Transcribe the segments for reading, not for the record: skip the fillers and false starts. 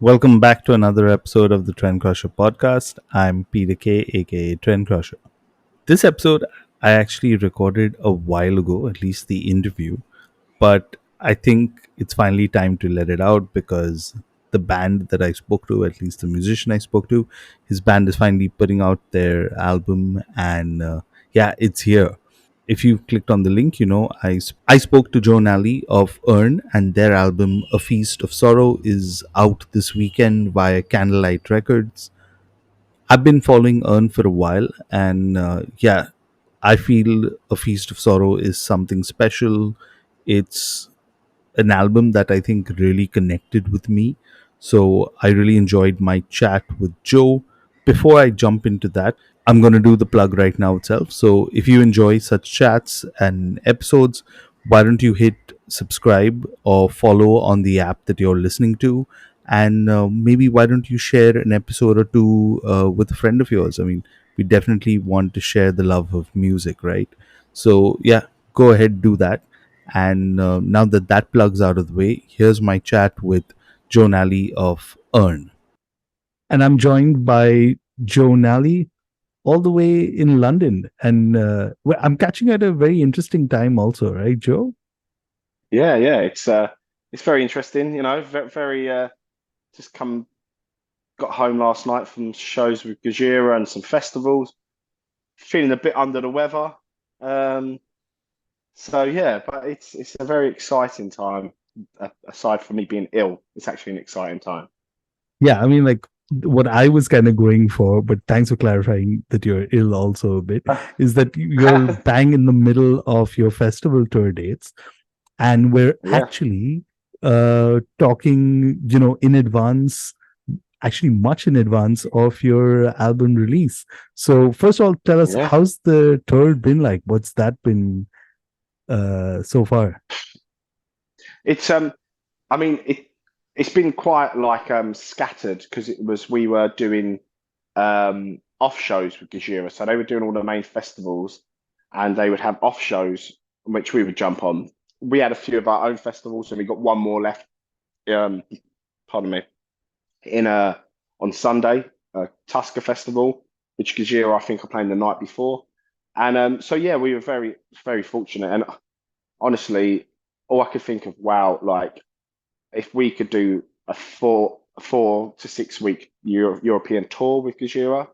Welcome back to another episode of the Trendcrusher podcast. I'm Peter K, aka Trendcrusher. This episode I actually recorded a while ago, at least the interview, but I think it's finally time to let it out because the band that I spoke to, at least the musician I spoke to, his band is finally putting out their album, and yeah, it's here. If you clicked on the link, I spoke to Joe Nally of Urne, and their album A Feast of Sorrow is out this weekend via Candlelight Records. I've been following Urne for a while, and yeah, I feel A Feast of Sorrow is something special. It's an album that I think really connected with me. So I really enjoyed my chat with Joe. Before I jump into that, I'm going to do the plug right now itself. So if you enjoy such chats and episodes, why don't you hit subscribe or follow on the app that you're listening to? And maybe why don't you share an episode or two with a friend of yours? I mean, we definitely want to share the love of music, right? So yeah, go ahead, do that. And now that that plug's out of the way, here's my chat with Joe Nally of Earn. And I'm joined by Joe Nally, all the way in London. And I'm catching you at a very interesting time, also, right, Joe? Yeah, it's very interesting, very just come got home last night from shows with Gajira and some festivals, feeling a bit under the weather. Um, so yeah, but it's a very exciting time. Aside from me being ill, it's actually an exciting time. Yeah, I mean, like what I was kind of going for, but thanks for clarifying that you're ill also a bit, is that you're bang in the middle of your festival tour dates. And we're Yeah, actually talking, in advance, actually much in advance of your album release. So first of all, tell us, yeah. how's the tour been like? What's that been so far? It's I mean it's been quite like scattered because it was we were doing off shows with Gajira. So they were doing all the main festivals and they would have off shows which we would jump on. We had a few of our own festivals and we got one more left, um, pardon me, in on Sunday, Tuskar Festival, which Gajira I think are playing the night before. And so yeah, we were very fortunate. And honestly, all I could think of, wow, like if we could do a 4 to 6 week European tour with Gajira,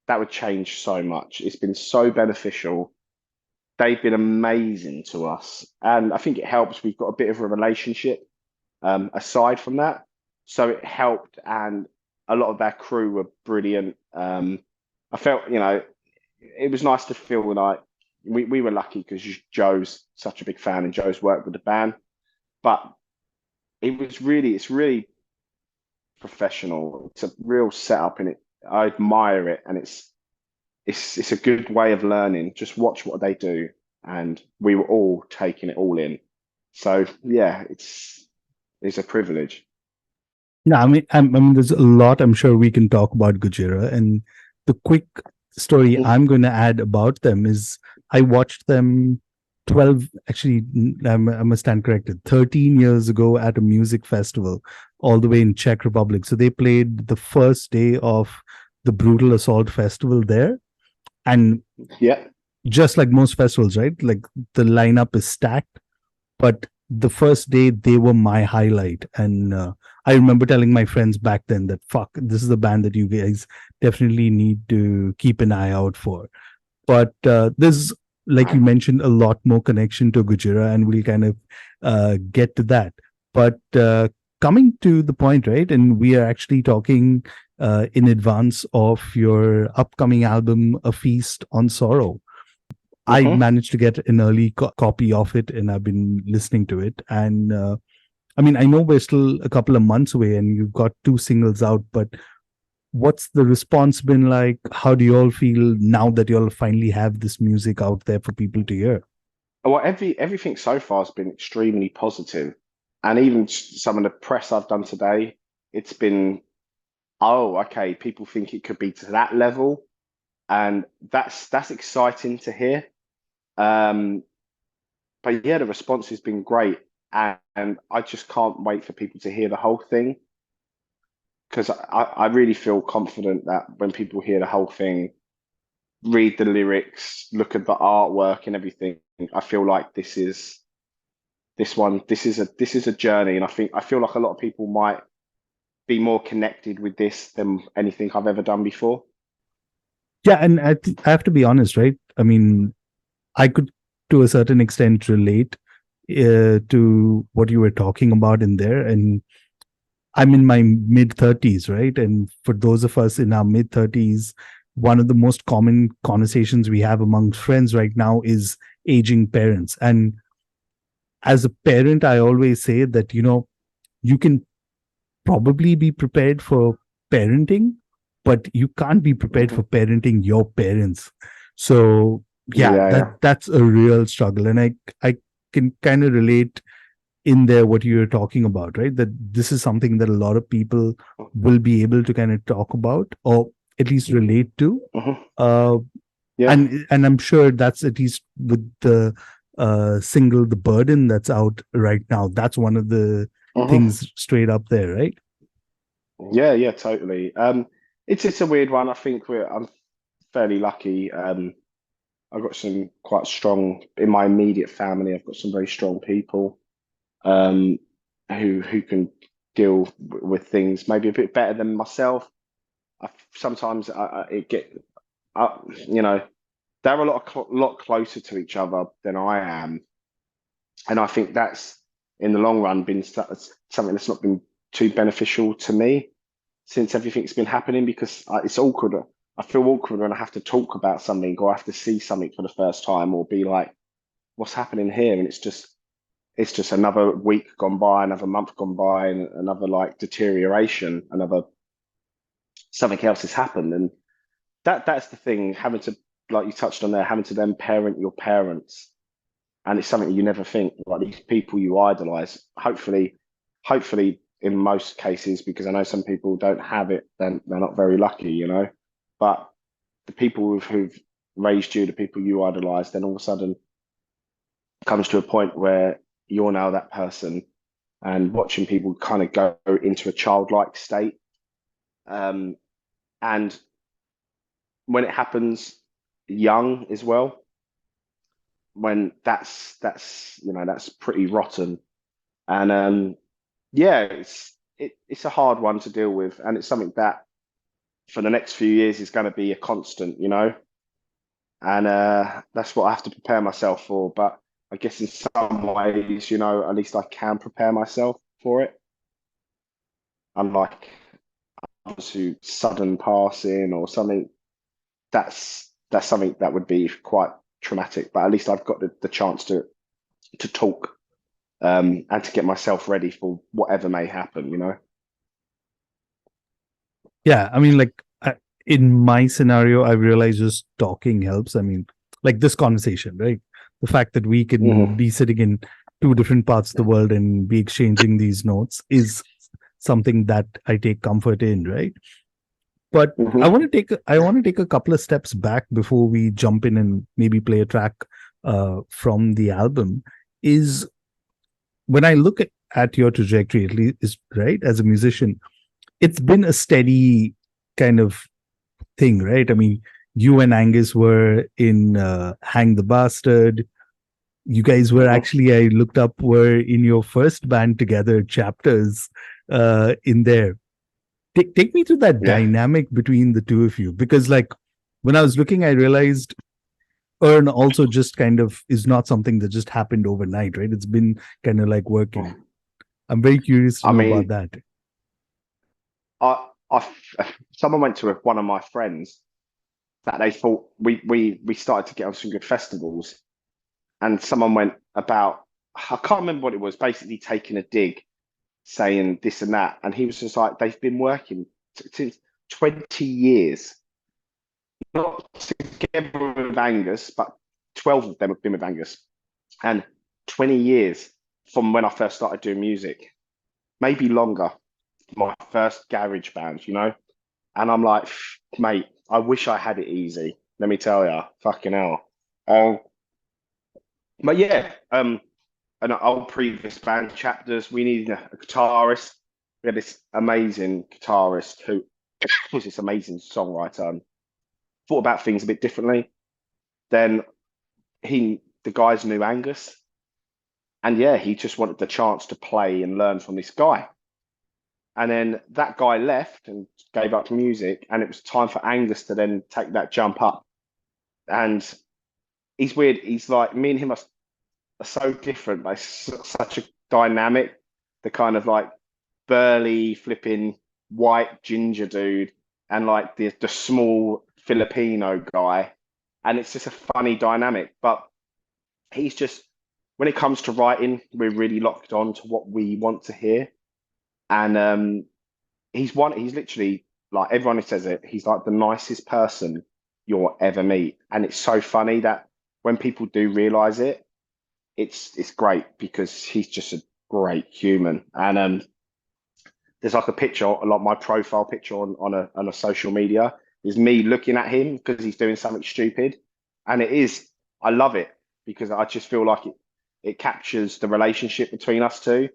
that would change so much. It's been so beneficial. They've been amazing to us, and I think it helps. We've got a bit of a relationship aside from that, so it helped. And a lot of our crew were brilliant. I felt, it was nice to feel like we were lucky because Joe's such a big fan and Joe's worked with the band, but it's really professional. It's a real setup and I admire it and it's a good way of learning. Just watch what they do and we were all taking it all in. So yeah, it's a privilege. Yeah, I mean, there's a lot I'm sure we can talk about Gujira. And the quick story I'm going to add about them is I watched them 12, actually, I must stand corrected, 13 years ago at a music festival all the way in Czech Republic. So they played the first day of the Brutal Assault Festival there. And Yeah, just like most festivals, right? Like the lineup is stacked, but the first day they were my highlight. And I remember telling my friends back then that, fuck, this is a band that you guys definitely need to keep an eye out for. But there's, like you mentioned, a lot more connection to Gujira, and we'll kind of get to that. But coming to the point, right? And we are actually talking in advance of your upcoming album, A Feast on Sorrow. I hmm managed to get an early copy of it, and I've been listening to it. And I mean, I know we're still a couple of months away, and you've got two singles out, but what's the response been like? How do you all feel now that you all finally have this music out there for people to hear? Well, everything so far has been extremely positive, and even some of the press I've done today, it's been, oh, okay, people think it could be to that level, and that's exciting to hear. Um, but yeah, the response has been great, and I just can't wait for people to hear the whole thing. because I really feel confident that when people hear the whole thing, read the lyrics, look at the artwork and everything, I feel like this is a journey, and I feel like a lot of people might be more connected with this than anything I've ever done before. Yeah, and I have to be honest, right? I mean, I could, to a certain extent, relate to what you were talking about in there. And I'm in my mid 30s, right? And for those of us in our mid 30s, one of the most common conversations we have among friends right now is aging parents. And as a parent, I always say that, you can probably be prepared for parenting, but you can't be prepared Hmm. for parenting your parents. So yeah, Yeah, yeah. that's a real struggle. And I can kind of relate in there what you're talking about, right? That this is something that a lot of people will be able to kind of talk about or at least relate to. Hmm. Uh, Yeah. and I'm sure that's at least with the single The Burden that's out right now. That's one of the Hmm. things straight up there, right? Yeah, yeah, totally. It's a weird one. I think I'm fairly lucky. I've got some quite strong in my immediate family. I've got some very strong people um, who can deal with things maybe a bit better than myself. Sometimes it get you know, they're a lot closer to each other than I am, and I think that's in the long run been something that's not been too beneficial to me since everything's been happening because it's awkward. I feel awkward when I have to talk about something or I have to see something for the first time or be like, what's happening here? And it's just another week gone by, another month gone by, and another like deterioration, another something else has happened. And that's the thing, having to, like you touched on there, having to then parent your parents. And it's something you never think, like these people you idolize. Hopefully in most cases, because I know some people don't have it, then they're not very lucky, you know. But the people who've raised you, the people you idolize, then all of a sudden comes to a point where you're now that person, and watching people kind of go into a childlike state. Um, and when it happens young as well, when that's that's pretty rotten. And yeah, it's a hard one to deal with, and it's something that for the next few years is going to be a constant, you know. And that's what I have to prepare myself for. But I guess in some ways, you know, at least I can prepare myself for it. Unlike others who sudden passing or something, that's something that would be quite traumatic. But at least I've got the chance to talk and to get myself ready for whatever may happen, you know. Yeah, I mean, like in my scenario, I realize just talking helps. I mean, like this conversation, right? The fact that we can Hmm. be sitting in two different parts of the world and be exchanging these notes is something that I take comfort in, right? But Hmm. I want to take a couple of steps back before we jump in and maybe play a track from the album. Is when I look at your trajectory, at least, is right as a musician, it's been a steady kind of thing, right? I mean, you and Angus were in Hang the Bastard. You guys were Hmm. actually, I looked up, were in your first band together, Chapters, in there. Take me through that Yeah. dynamic between the two of you. Because, like, when I was looking, I realized Urne also just kind of is not something that just happened overnight, right? It's been kind of like working. I'm very curious to I know about mean, that. I someone went to one of my friends that they thought we started to get on some good festivals, and someone went about I can't remember what it was, basically taking a dig, saying this and that, and he was just like they've been working since 20 years, not together with Angus, but 12 of them have been with Angus, and 20 years from when I first started doing music, maybe longer. My first garage band, you know. And I'm like, mate, I wish I had it easy. Let me tell you, fucking hell. But yeah, an old previous band chapters. We needed a guitarist. we had this amazing guitarist who was this amazing songwriter and thought about things a bit differently. Then the guys knew Angus, and yeah, he just wanted the chance to play and learn from this guy. And then that guy left and gave up music, and it was time for Angus to then take that jump up. And he's weird. He's like me and him are so different, but such a dynamic. The kind of like burly, flipping white ginger dude, and like the small Filipino guy, and it's just a funny dynamic. But he's just when it comes to writing, we're really locked on to what we want to hear, and he's literally like everyone who says it. He's like the nicest person you'll ever meet, and it's so funny that when people do realize it, it's great because he's just a great human. And there's like a picture, like my profile picture on a social media is me looking at him because he's doing something stupid, and I love it because I just feel like it captures the relationship between us two.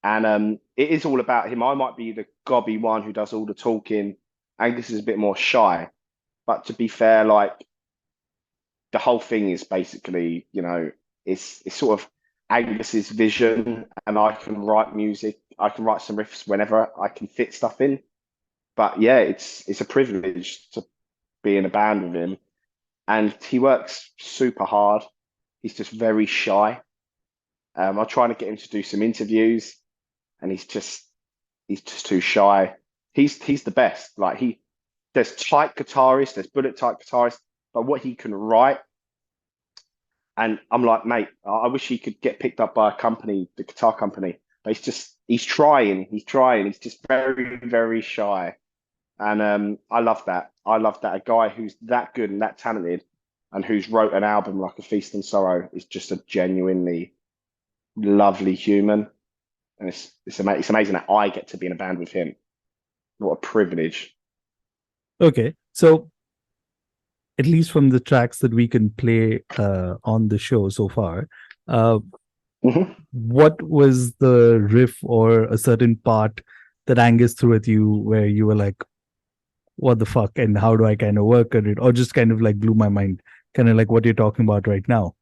And it is all about him. I might be the gobby one who does all the talking. Angus is a bit more shy. But to be fair, like the whole thing is basically, it's sort of Angus's vision, and I can write music. I can write some riffs whenever I can fit stuff in. But yeah, it's a privilege to be in a band with him. And he works super hard. He's just very shy. I'm trying to get him to do some interviews, and he's just too shy. He's the best. Like there's tight guitarists, there's bullet tight guitarists, but what he can write, and I'm like, mate, I wish he could get picked up by a company, the guitar company. But he's trying, he's just very, very shy. And I love that. I love that a guy who's that good and that talented, and who's wrote an album like A Feast and Sorrow is just a genuinely lovely human. And it's amazing that I get to be in a band with him. What a privilege. Okay, so at least from the tracks that we can play on the show so far, what was the riff or a certain part that Angus threw at you where you were like, what the fuck, and how do I kind of work on it? Or just kind of like blew my mind, kind of like what you're talking about right now?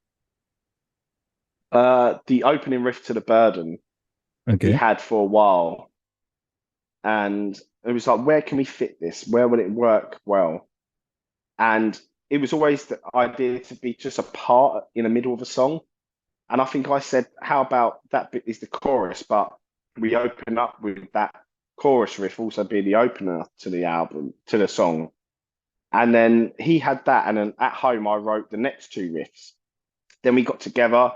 The opening riff to The Burden we Okay. had for a while. And it was like, where can we fit this? Where will it work well? And it was always the idea to be just a part in the middle of a song. And I think I said, how about that bit is the chorus, but we open up with that chorus riff also being the opener to the album, to the song. And then he had that. And then at home, I wrote the next two riffs. Then we got together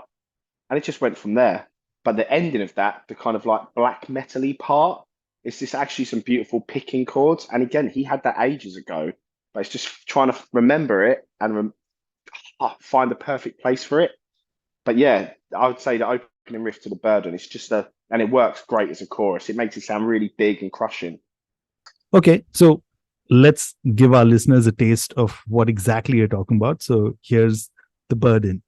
and it just went from there. But the ending of that, the kind of like black metal-y part, it's just actually some beautiful picking chords. And again, he had that ages ago, but it's just trying to remember it and find the perfect place for it. But yeah, I would say the opening riff to The Burden, it's just and it works great as a chorus. It makes it sound really big and crushing. Okay, so let's give our listeners a taste of what exactly you're talking about. So here's The Burden.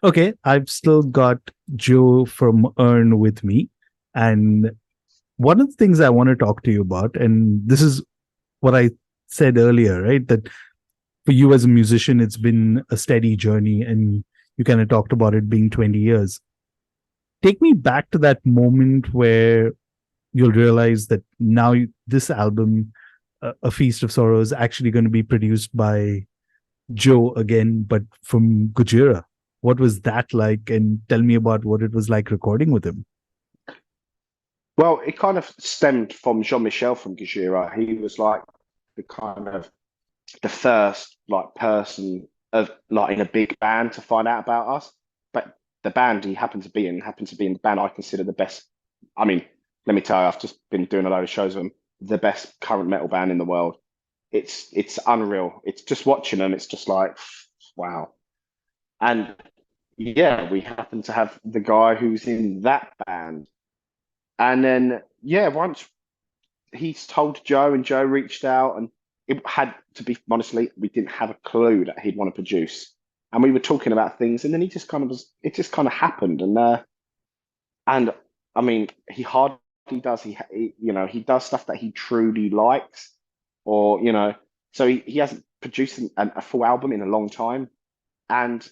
Okay, I've still got Joe from Urne with me. And one of the things I want to talk to you about, and this is what I said earlier, right? That for you as a musician, it's been a steady journey, and you kind of talked about it being 20 years. Take me back to that moment where you'll realize that now this album, A Feast of Sorrow, is actually going to be produced by Joe again, but from Gujira. What was that like? And tell me about what it was like recording with him. Well, it kind of stemmed from Jean-Michel from Gajira. He was like the kind of the first like person of like in a big band to find out about us. But the band he happened to be in the band I consider the best. I mean, let me tell you, I've just been doing a load of shows with them. The best current metal band in the world. It's unreal. It's just watching them. It's just like wow. And yeah, we happen to have the guy who's in that band. And then yeah, once he's told Joe and Joe reached out and it had to be honestly, we didn't have a clue that he'd want to produce. And we were talking about things and then he just kind of was it just kind of happened and I mean, he hardly does. He does stuff that he truly likes, or so he hasn't produced a full album in a long time, and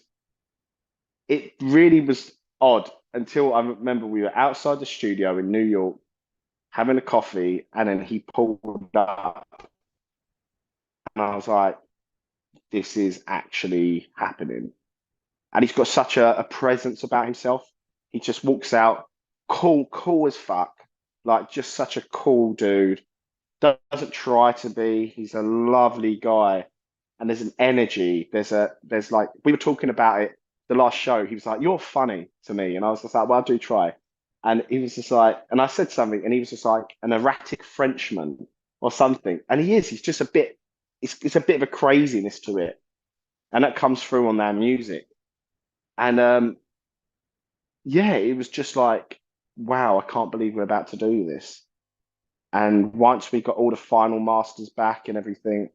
it really was odd until I remember we were outside the studio in New York having a coffee, and then he pulled up, and I was like, "This is actually happening." And he's got such a presence about himself. He just walks out, cool as fuck, like just such a cool dude. Doesn't try to be. He's a lovely guy, and there's an energy. There's like we were talking about it the last show. He was like, "You're funny to me," and I was just like, "Well, I do try." And he was just like, and I said something, and he was just like an erratic Frenchman or something, and he is. He's just a bit. It's a bit of a craziness to it, and that comes through on their music. And yeah, it was just like, wow, I can't believe we're about to do this. And once we got all the final masters back and everything,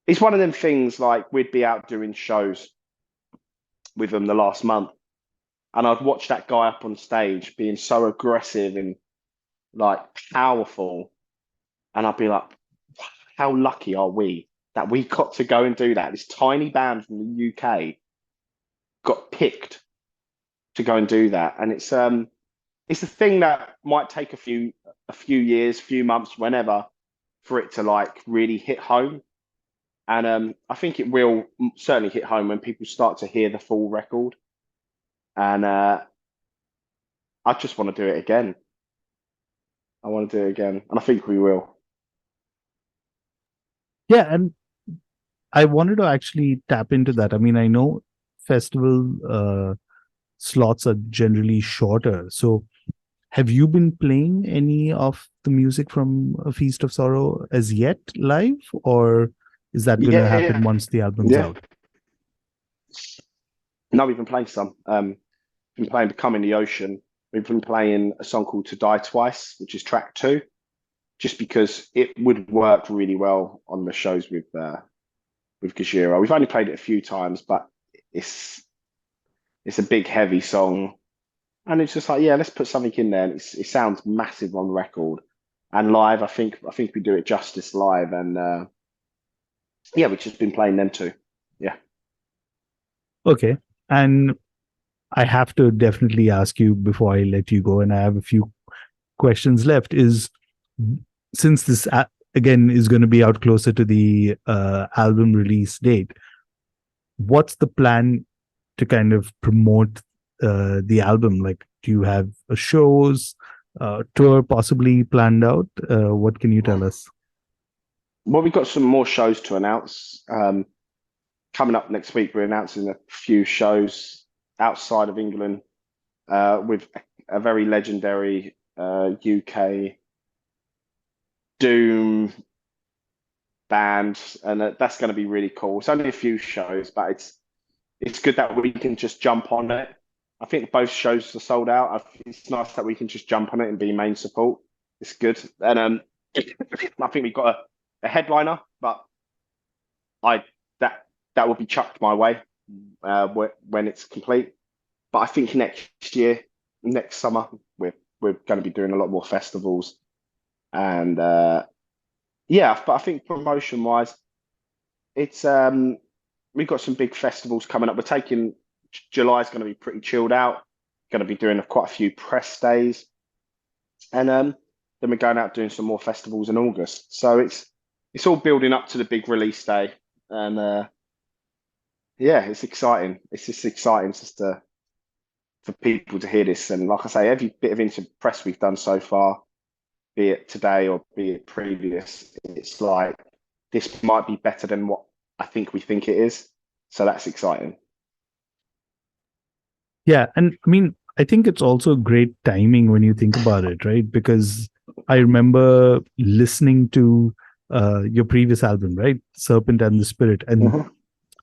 it's one of them things like we'd be out doing shows with them the last month, and I'd watch that guy up on stage being so aggressive and like powerful, and I'd be like, how lucky are we that we got to go and do that? This tiny band from the UK got picked to go and do that, and it's a thing that might take a few years, few months, whenever, for it to like really hit home. And I think it will certainly hit home when people start to hear the full record. And I just want to do it again. I want to do it again, and I think we will. Yeah, and I wanted to actually tap into that. I mean, I know festival slots are generally shorter. So, have you been playing any of the music from A Feast of Sorrow as yet live, or is that going to Yeah, happen yeah, once the album's yeah. out? No, we've been playing some. Been playing "Become in the Ocean." We've been playing a song called "To Die Twice," which is track two, just because it would work really well on the shows with Gajira. We've only played it a few times, but it's it's a big, heavy song, and it's just like, yeah, let's put something in there. And it sounds massive on record and live. I think we do it justice live, and yeah, we've just been playing them too. Yeah. Okay. And I have to definitely ask you before I let you go, and I have a few questions left. Is since this again is going to be out closer to the album release date, what's the plan to kind of promote the album? Like, do you have a shows, tour possibly planned out? What can you tell us? Well, we've got some more shows to announce. Coming up next week, we're announcing a few shows outside of England with a very legendary UK Doom band, and that's going to be really cool. It's only a few shows, but it's good that we can just jump on it. I think both shows are sold out. It's nice that we can just jump on it and be main support. It's good, and I think we've got a headliner, but I that that will be chucked my way when it's complete. But I think next year, next summer, we're going to be doing a lot more festivals, and yeah. But I think promotion wise, it's we've got some big festivals coming up. We're taking July's going to be pretty chilled out. Going to be doing quite a few press days, and then we're going out doing some more festivals in August. So it's all building up to the big release day, and yeah, it's exciting. It's just exciting just for people to hear this. And like I say, every bit of into press we've done so far, be it today or be it previous, it's like this might be better than what I think we think it is. So that's exciting. Yeah, and I mean, I think it's also great timing when you think about it, right? Because I remember listening to your previous album, right? Serpent and the Spirit. And Mhm.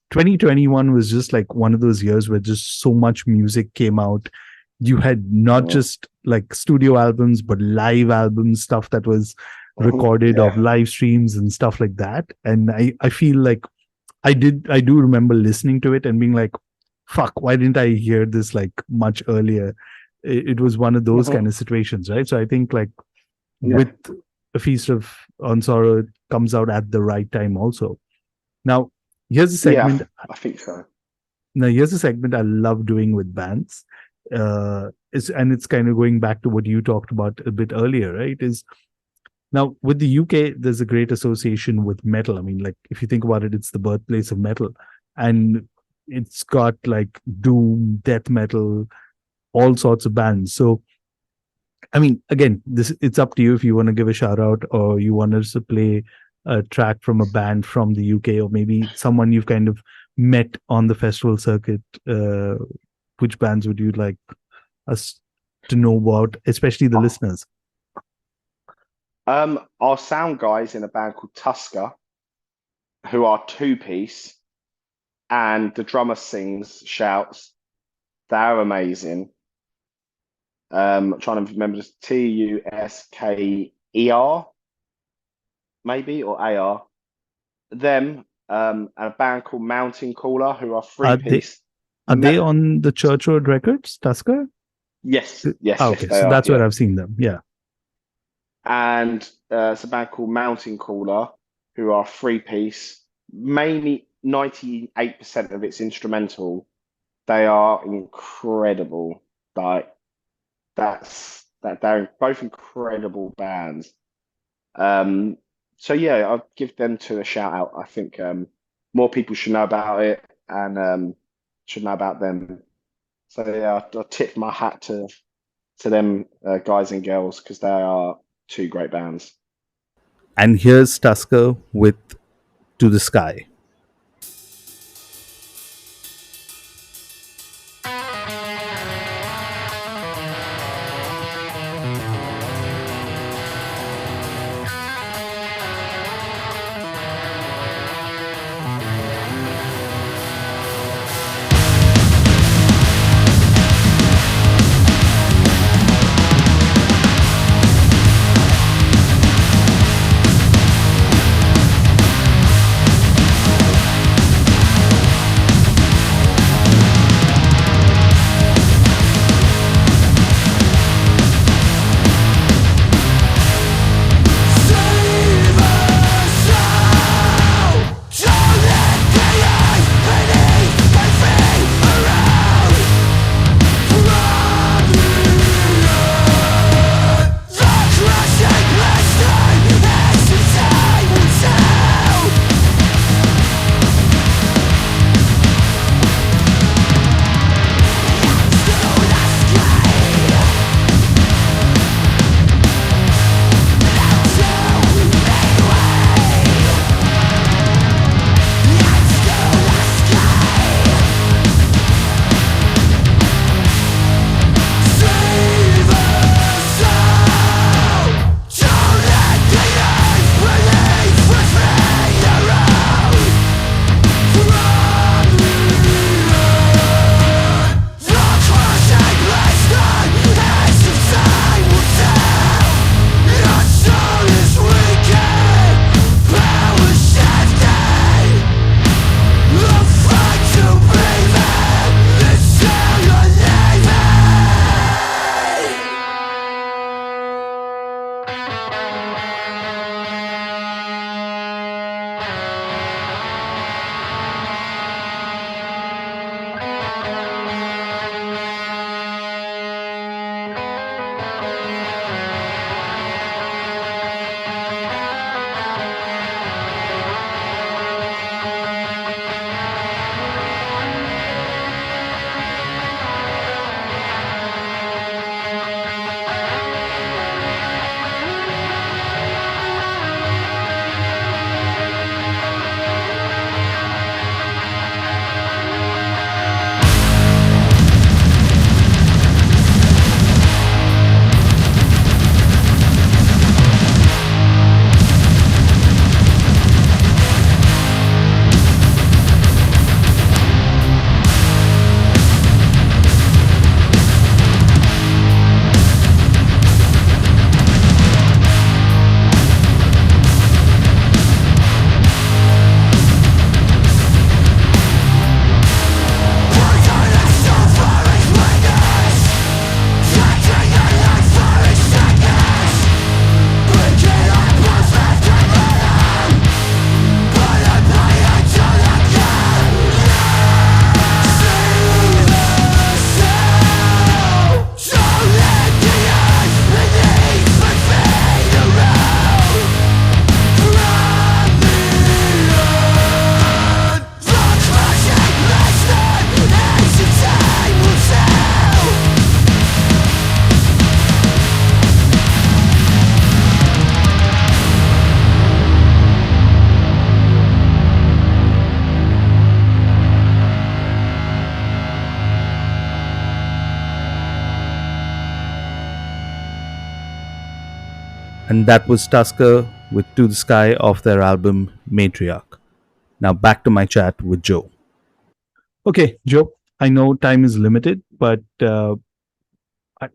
2021 was just like one of those years where just so much music came out. You had not Mhm. just like studio albums, but live albums, stuff that was Mhm. recorded of Yeah. live streams and stuff like that. And I feel like I do remember listening to it and being like, fuck, why didn't I hear this like much earlier? it was one of those Hmm. kind of situations, right? So I think like Yeah. with a feast of on sorrow, it comes out at the right time also. Now here's a Yeah, segment. I think so. Now here's a segment I love doing with bands. It's kind of going back to what you talked about a bit earlier, right? Is now with the UK, there's a great association with metal. I mean, like if you think about it, it's the birthplace of metal, and it's got like doom, death metal, all sorts of bands. So I mean, again, this it's up to you if you want to give a shout out or you want us to play a track from a band from the UK or maybe someone you've kind of met on the festival circuit. Which bands would you like us to know about, especially the listeners? Our sound guys in a band called Tuskar, who are two-piece, and the drummer sings, shouts. They're amazing. I'm trying to remember just Tusker, maybe, or AR. Them, and a band called Mountain Caller, who are Are they three-piece. are Me- they on the Church Road Records, Tusker? yes, yes, yes, Okay, they so are. that's where Yeah. I've seen them. Yeah. And it's a band called Mountain Caller, who are three-piece. Mainly 98% of it's instrumental. They are incredible. Like that they're both incredible bands. Um, so yeah, I'll give them to a shout out. I think more people should know about it and should know about them. So yeah, I'll tip my hat to them guys and girls because they are two great bands. And here's Tusker with To the Sky. And that was Tuskar with To the Sky off their album Matriarch. Now back to my chat with Joe. Okay, Joe, I know time is limited, but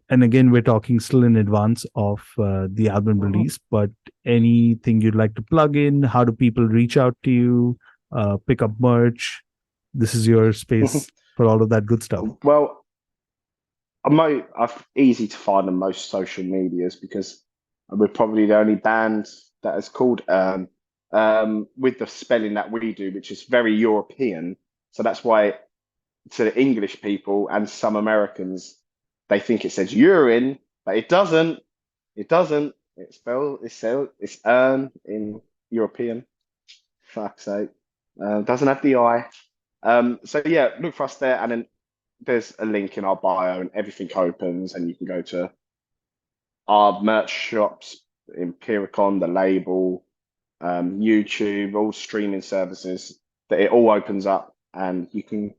and again, we're talking still in advance of the album Mhm. release, but anything you'd like to plug in? How do people reach out to you, pick up merch? This is your space for all of that good stuff. Well, I'm easy to find on most social medias because we're probably the only band that is called with the spelling that we do, which is very European. So that's why to the English people and some Americans, they think it says urine, but it doesn't. It doesn't. It's in European. Fuck's sake. Doesn't have the I. So yeah, look for us there, and then there's a link in our bio, and everything opens, and you can go to our merch shops, Empiricon, the label, YouTube, all streaming services. That it all opens up, and you can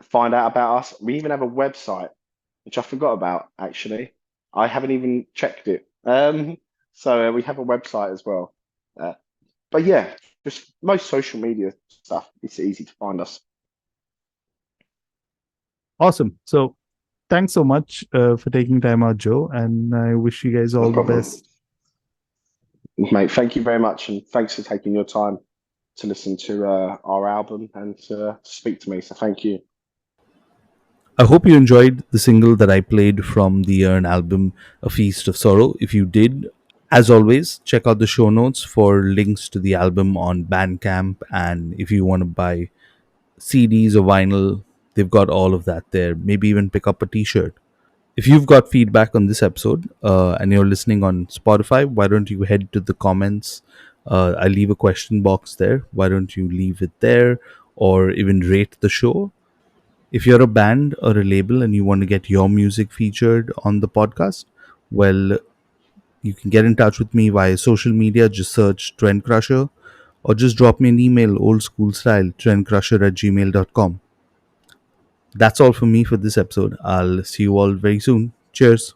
find out about us. We even have a website, which I forgot about actually. I haven't even checked it. So we have a website as well. Uh, but yeah, just most social media stuff. It's easy to find us. Awesome. So thanks so much for taking time out, Joe, and I wish you guys No all the problem, best. mate. Thank you very much, and thanks for taking your time to listen to our album and to speak to me. So thank you. I hope you enjoyed the single that I played from the Urne album, A Feast of Sorrow. If you did, as always, check out the show notes for links to the album on Bandcamp. And if you want to buy CDs or vinyl, they've got all of that there. Maybe even pick up a t shirt. If you've got feedback on this episode and you're listening on Spotify, why don't you head to the comments? I leave a question box there. Why don't you leave it there or even rate the show? If you're a band or a label and you want to get your music featured on the podcast, well, you can get in touch with me via social media. Just search Trendcrusher or just drop me an email, old school style, trendcrusher@gmail.com. That's all for me for this episode. I'll see you all very soon. Cheers.